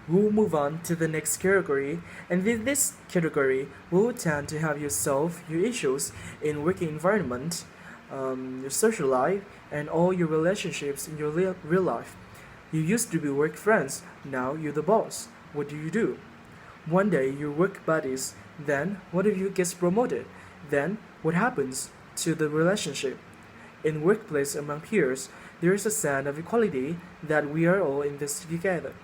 We'll move on to the next category, and with this category, we'll tend to have you solve your issues in working environment, your social life, and all your relationships in your real life. You used to be work friends, now you're the boss. What do? One day you work buddies, then what if you get promoted? Then what happens to the relationship? In workplace among peers, there is a sense of equality that we are all in this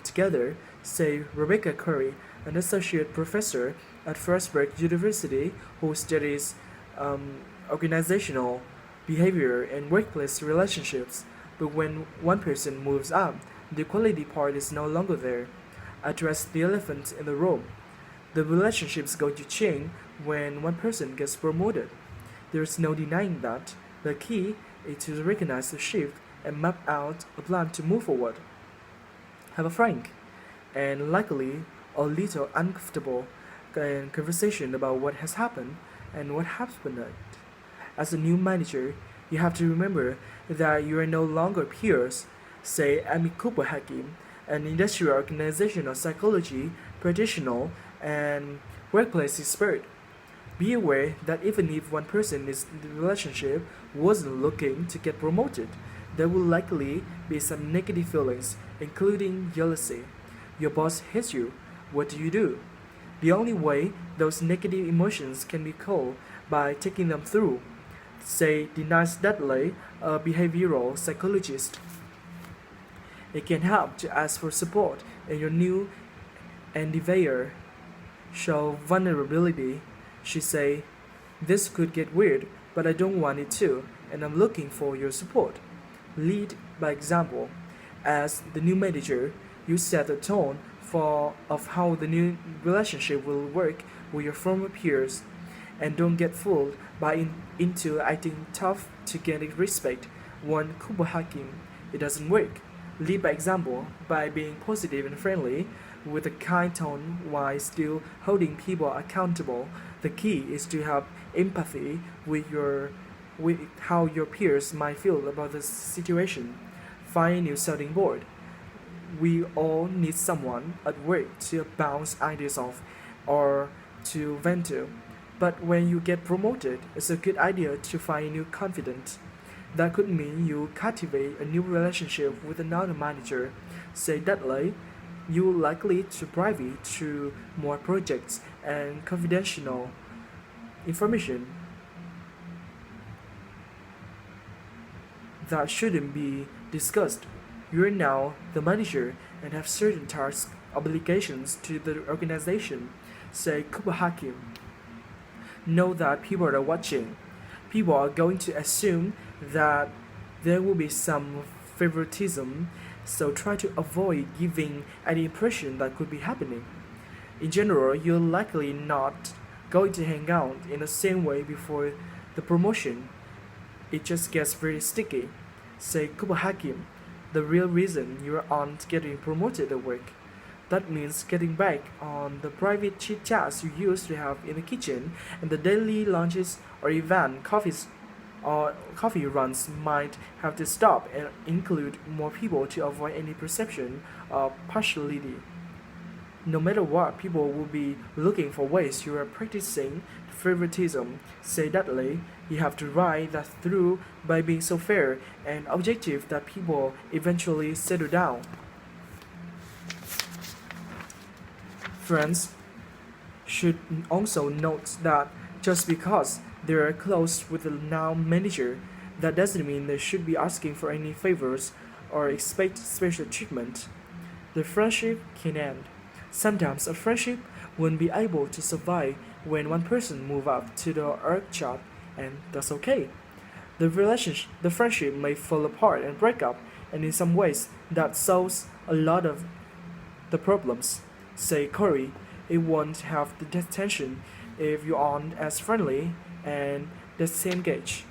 together, say Rebecca Curry, an associate professor at Frostburg University who studies organizational behavior and workplace relationships. But when one person moves up, the equality part is no longer there. Address the elephant in the room. The relationship is going to change when one person gets promoted. There is no denying that. The key is to recognize the shift and map out a plan to move forward. Have a frank and likely a little uncomfortable conversation about what has happened and what happened. As a new manager, you have to remember that you are no longer peers. Say Amy Cooper Hakim, an industrial organizational psychology practitioner and workplace expert. Be aware that even if one person in the relationship wasn't looking to get promoted, there will likely be some negative feelings, including jealousy. Your boss hates you. What do? The only way those negative emotions can be called by taking them through. Say Denise Dudley, a behavioral psychologist. It can help to ask for support in your new endeavor. Show vulnerability. She say, "This could get weird, but I don't want it to, and I'm looking for your support." Lead by example. As the new manager, you set the tone of how the new relationship will work with your former peers, and don't get fooled by into acting tough to gain respect. One Kubo Hakim, it doesn't work. Lead by example by being positive and friendly with a kind tone while still holding people accountable. The key is to have empathy with how your peers might feel about the situation. Find a new sounding board. We all need someone at work to bounce ideas off or to vent to. But when you get promoted, it's a good idea to find a new confidant. That could mean you cultivate a new relationship with another manager. Say Dudley, you are likely to private to more projects and confidential information that shouldn't be discussed. You are now the manager and have certain tasks, obligations to the organization. Say Kuba Hakim. Know that people are watching. People are going to assume that there will be some favoritism, so try to avoid giving any impression that could be happening. In general, you're likely not going to hang out in the same way before the promotion. It just gets very sticky. Say Kuba Hakim, the real reason you aren't getting promoted at work. That means getting back on the private chit chats you used to have in the kitchen, and the daily lunches or event coffee runs might have to stop and include more people to avoid any perception of partiality. No matter what, people will be looking for ways you are practicing favoritism. Say Dudley, you have to ride that through by being so fair and objective that people eventually settle down. Friends should also note that just because they are close with the now manager, that doesn't mean they should be asking for any favors or expect special treatment. The friendship can end. Sometimes a friendship won't be able to survive when one person moves up to the org chart, and that's okay. The friendship may fall apart and break up, and in some ways that solves a lot of the problems. Say Corey, it won't have the tension if you aren't as friendly and the same gauge.